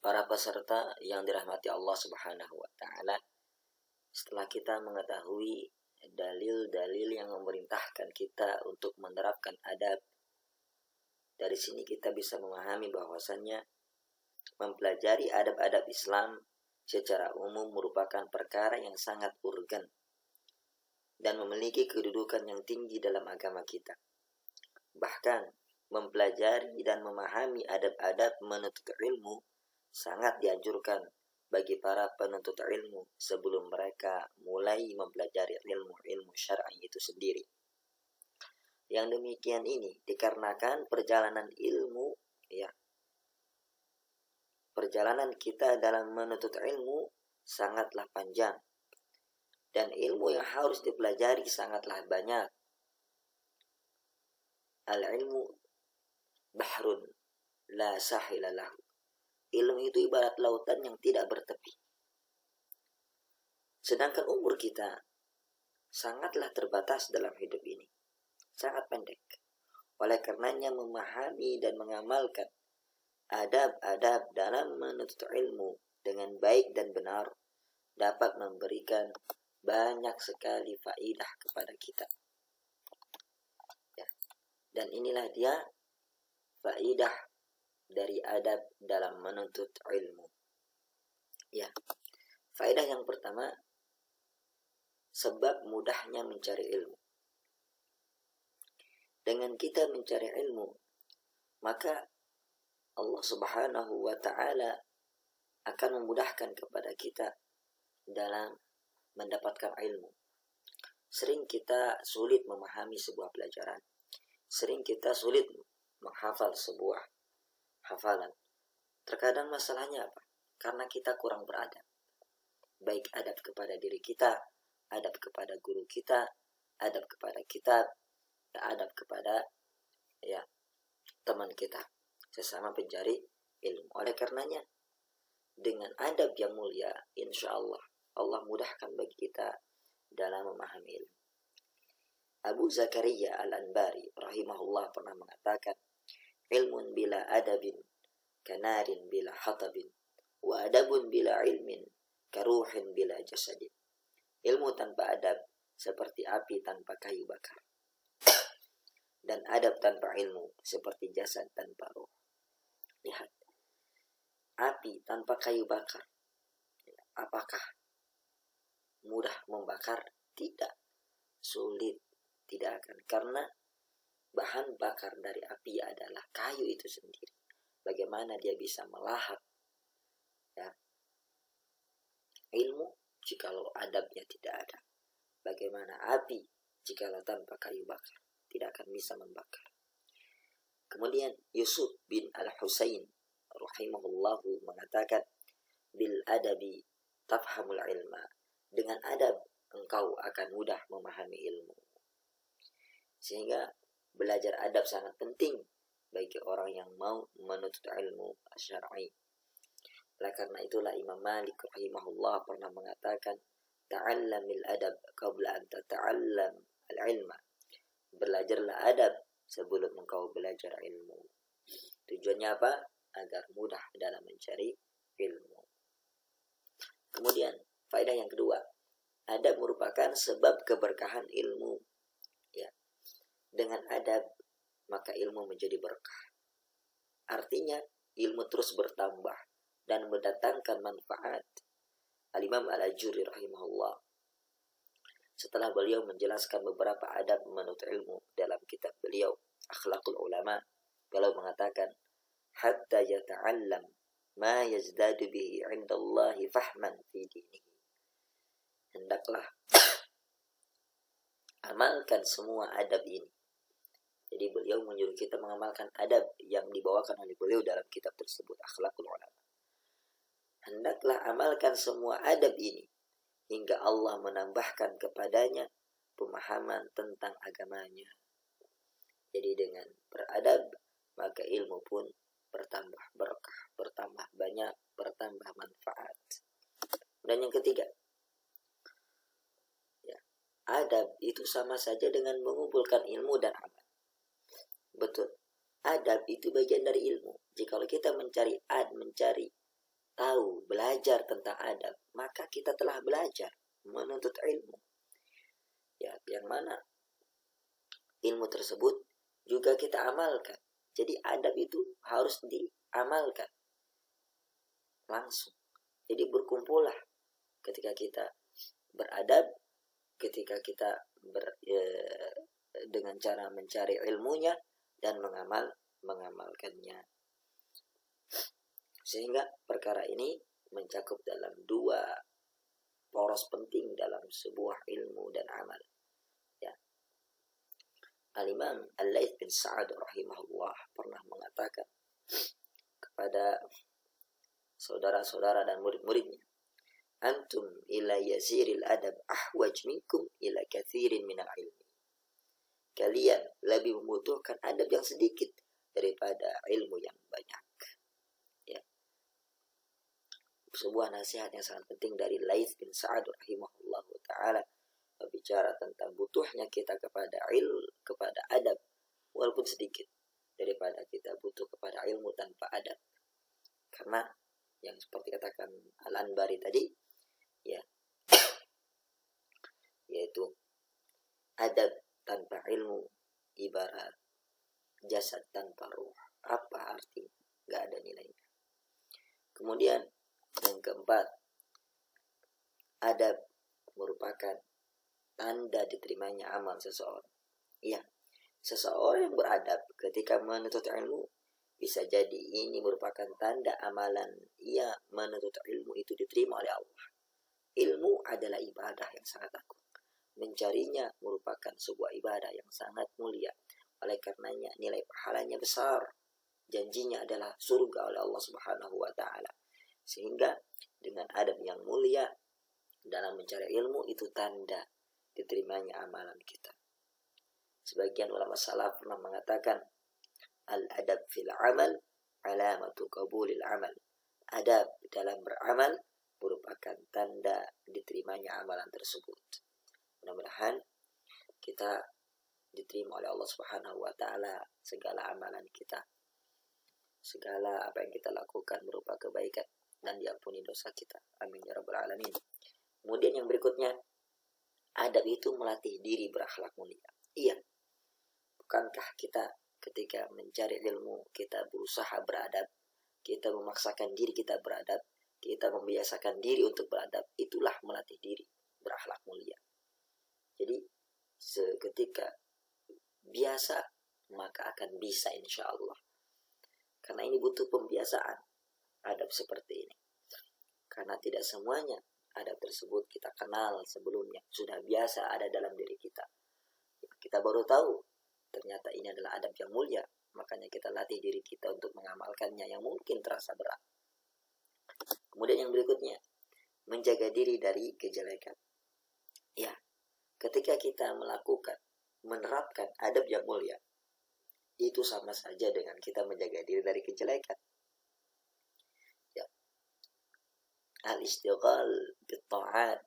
Para peserta yang dirahmati Allah Subhanahu wa taala, setelah kita mengetahui dalil-dalil yang memerintahkan kita untuk menerapkan adab, dari sini kita bisa memahami bahwasannya mempelajari adab-adab Islam secara umum merupakan perkara yang sangat urgen dan memiliki kedudukan yang tinggi dalam agama kita. Bahkan mempelajari dan memahami adab-adab menuntut ilmu sangat dianjurkan bagi para penuntut ilmu sebelum mereka mulai mempelajari ilmu syar'i itu sendiri. Yang demikian ini dikarenakan perjalanan ilmu, perjalanan kita dalam menuntut ilmu sangatlah panjang, dan ilmu yang harus dipelajari sangatlah banyak. Al-ilmu bahrun la sahila lahu. Ilmu itu ibarat lautan yang tidak bertepi. Sedangkan umur kita sangatlah terbatas dalam hidup ini, sangat pendek. Oleh karenanya memahami dan mengamalkan adab-adab dalam menuntut ilmu dengan baik dan benar dapat memberikan banyak sekali faidah kepada kita. Dan inilah dia faidah dari adab dalam menuntut ilmu. Faidah yang pertama, sebab mudahnya mencari ilmu. Dengan kita mencari ilmu, maka Allah Subhanahu wa ta'ala akan memudahkan kepada kita dalam mendapatkan ilmu. Sering kita sulit memahami sebuah pelajaran. Sering kita sulit menghafal sebuah hafalan. Terkadang masalahnya apa? Karena kita kurang beradab. Baik adab kepada diri kita, adab kepada guru kita, adab kepada kitab, adab kepada teman kita, sesama pencari ilmu. Oleh karenanya, dengan adab yang mulia, insya Allah, Allah mudahkan bagi kita dalam memahami ilmu. Abu Zakaria Al-Anbari rahimahullah pernah mengatakan, ilmun bila adabin kanarin bila hatabin, wa adabun bila ilmin karuhin bila jasadin. Ilmu tanpa adab seperti api tanpa kayu bakar, dan adab tanpa ilmu seperti jasad tanpa roh. Lihat, api tanpa kayu bakar, apakah mudah membakar? Tidak. Sulit, tidak akan. Karena bahan bakar dari api adalah kayu itu sendiri. Bagaimana dia bisa melahap ilmu jikalau adabnya tidak ada? Bagaimana api jikalau tanpa kayu bakar? Tidak akan bisa membakar. Kemudian Yusuf bin Al-Husain rahimahullahu mengatakan, bil adabi tafhamul ilma. Dengan adab engkau akan mudah memahami ilmu. Sehingga belajar adab sangat penting bagi orang yang mau menuntut ilmu syar'i. Oleh karena itulah Imam Malik rahimahullah pernah mengatakan, ta'allamil adab qabla an tata'allam al-ilma. Belajarlah adab sebelum engkau belajar ilmu. Tujuannya apa? Agar mudah dalam mencari ilmu. Kemudian faedah yang kedua, adab merupakan sebab keberkahan ilmu. Dengan adab maka ilmu menjadi berkah. Artinya ilmu terus bertambah dan mendatangkan manfaat. Al-Imam Al-Ajuri rahimahullah, setelah beliau menjelaskan beberapa adab menuntut ilmu dalam kitab beliau Akhlaqul Ulama, beliau mengatakan, hatta yata'allam ma yazdadu bihi 'indallahi fahman fi dinihi. Hendaklah amalkan semua adab ini. Jadi beliau menyuruh kita mengamalkan adab yang dibawakan oleh beliau dalam kitab tersebut, Akhlaqul Ulama. Hendaklah amalkan semua adab ini hingga Allah menambahkan kepadanya pemahaman tentang agamanya. Jadi dengan beradab maka ilmu pun bertambah berkah, bertambah banyak, bertambah manfaat. Dan yang ketiga, adab itu sama saja dengan mengumpulkan ilmu dan amal. Betul, adab itu bagian dari ilmu. Jikalau kita mencari tahu, belajar tentang adab, maka kita telah belajar menuntut ilmu. Ya, yang mana ilmu tersebut juga kita amalkan. Jadi adab itu harus diamalkan langsung. Jadi berkumpullah ketika kita beradab, ketika kita dengan cara mencari ilmunya dan mengamalkannya. Sehingga perkara ini mencakup dalam dua poros penting dalam sebuah ilmu dan amal. Ya. Al-Imam Al-Laits bin Sa'ad rahimahullah pernah mengatakan kepada saudara-saudara dan murid-muridnya, antum ila yasiril adab ahwaj minkum ila kathirin minal ilmi. Kalian lebih membutuhkan adab yang sedikit daripada ilmu yang banyak. Ya. Sebuah nasihat yang sangat penting dari Laits bin Sa'ad rahimahullah ta'ala, berbicara tentang butuhnya kita kepada kepada adab walaupun sedikit, daripada kita butuh kepada ilmu tanpa adab. Karena yang seperti katakan Al-Anbari tadi, ya, yaitu adab tanpa ilmu ibarat jasad tanpa ruh. Apa artinya? Gak ada nilainya. Kemudian yang keempat, adab merupakan tanda diterimanya amal seseorang. Iya, seseorang yang beradab ketika menuntut ilmu, bisa jadi ini merupakan tanda amalan ia menuntut ilmu itu diterima oleh Allah. Ilmu adalah ibadah yang sangat agung. Mencarinya merupakan sebuah ibadah yang sangat mulia. Oleh karenanya nilai pahalanya besar. Janjinya adalah surga oleh Allah Subhanahu wa ta'ala. Sehingga dengan adab yang mulia dalam mencari ilmu itu tanda diterimanya amalan kita. Sebagian ulama salaf pernah mengatakan, al-adab fil amal alamatu qabulil amal. Adab dalam beramal merupakan tanda diterimanya amalan tersebut. Mudah-mudahan kita diterima oleh Allah Subhanahu wa ta'ala segala amalan kita. Segala apa yang kita lakukan berupa kebaikan dan diampuni dosa kita. Amin ya rabbal alamin. Kemudian yang berikutnya, adab itu melatih diri berakhlak mulia. Iya. Bukankah kita ketika mencari ilmu, kita berusaha beradab, kita memaksakan diri kita beradab, kita membiasakan diri untuk beradab, itulah melatih diri berakhlak mulia. Jadi seketika biasa, maka akan bisa insya Allah. Karena ini butuh pembiasaan adab seperti ini. Karena tidak semuanya adab tersebut kita kenal sebelumnya, sudah biasa ada dalam diri kita. Kita baru tahu ternyata ini adalah adab yang mulia, makanya kita latih diri kita untuk mengamalkannya yang mungkin terasa berat. Kemudian yang berikutnya, menjaga diri dari kejelekan. Ya, ketika kita menerapkan adab yang mulia, itu sama saja dengan kita menjaga diri dari kejelekan. Ya. Al-istighal bit-ta'at,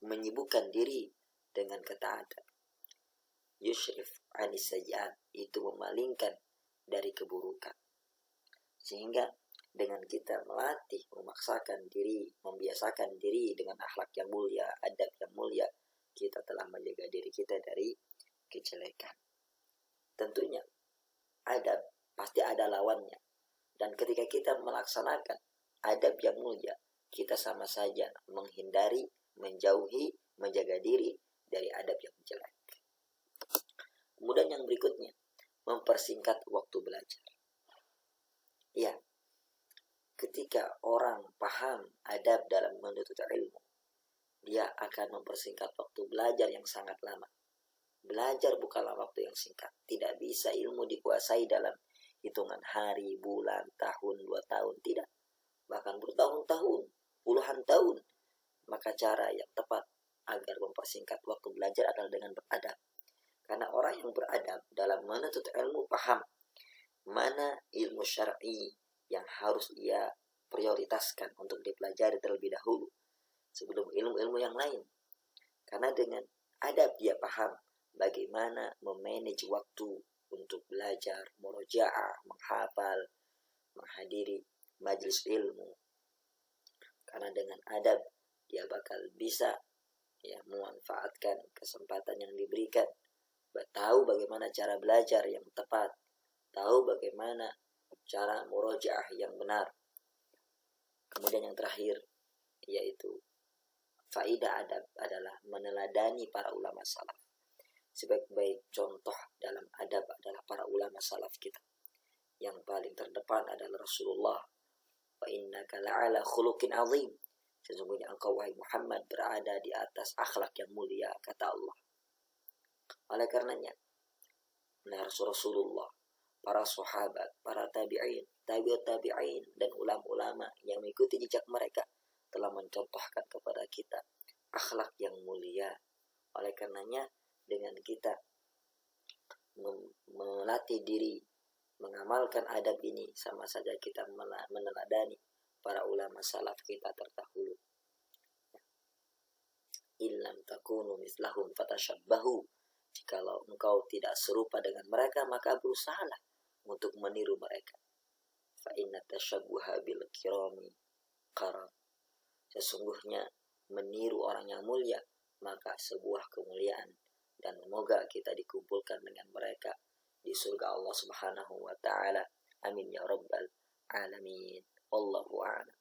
menyibukkan diri dengan ketaatan. Yushrif anis sayyi'at, itu memalingkan dari keburukan. Sehingga dengan kita melatih, memaksakan diri, membiasakan diri dengan akhlak yang mulia, adab yang mulia, kita telah menjaga diri kita dari kejelekan. Tentunya adab pasti ada lawannya. Dan ketika kita melaksanakan adab yang mulia, kita sama saja menghindari, menjauhi, menjaga diri dari adab yang jelek. Kemudian yang berikutnya, mempersingkat waktu belajar. Ya, ketika orang paham adab dalam menuntut ilmu, dia akan mempersingkat waktu belajar yang sangat lama. Belajar bukanlah waktu yang singkat. Tidak bisa ilmu dikuasai dalam hitungan hari, bulan, tahun, 2 tahun. Tidak. Bahkan bertahun-tahun, puluhan tahun. Maka cara yang tepat agar mempersingkat waktu belajar adalah dengan beradab. Karena orang yang beradab dalam menuntut ilmu paham mana ilmu syar'i yang harus ia prioritaskan untuk dipelajari terlebih dahulu sebelum ilmu-ilmu yang lain. Karena dengan adab dia paham bagaimana memanage waktu untuk belajar, murojaah, menghafal, menghadiri majelis ilmu, karena dengan adab dia bakal bisa ya memanfaatkan kesempatan yang diberikan, tahu bagaimana cara belajar yang tepat, tahu bagaimana cara murojaah yang benar. Kemudian yang terakhir yaitu faidah adab adalah meneladani para ulama salaf. Sebaik-baik contoh dalam adab adalah para ulama salaf kita. Yang paling terdepan adalah Rasulullah. Wa innaka la'ala khuluqin azim. Sesungguhnya engkau wahai Muhammad berada di atas akhlak yang mulia, kata Allah. Oleh karenanya, Rasulullah, para sahabat, para tabi'in, tabi'ut tabi'in, dan ulama-ulama yang mengikuti jejak mereka telah mencontohkan kepada kita akhlak yang mulia. Oleh karenanya, dengan kita melatih diri mengamalkan adab ini, sama saja kita meneladani para ulama salaf kita terdahulu. Illam takunu mislahum fatashabbahu. Jikalau engkau tidak serupa dengan mereka, maka berusahalah untuk meniru mereka. Fa inna tashabbuha bil kirami karam. Sesungguhnya meniru orang yang mulia maka sebuah kemuliaan, dan semoga kita dikumpulkan dengan mereka di surga Allah Subhanahu wa taala. Amin ya rabbal alamin. Wallahu a'lam.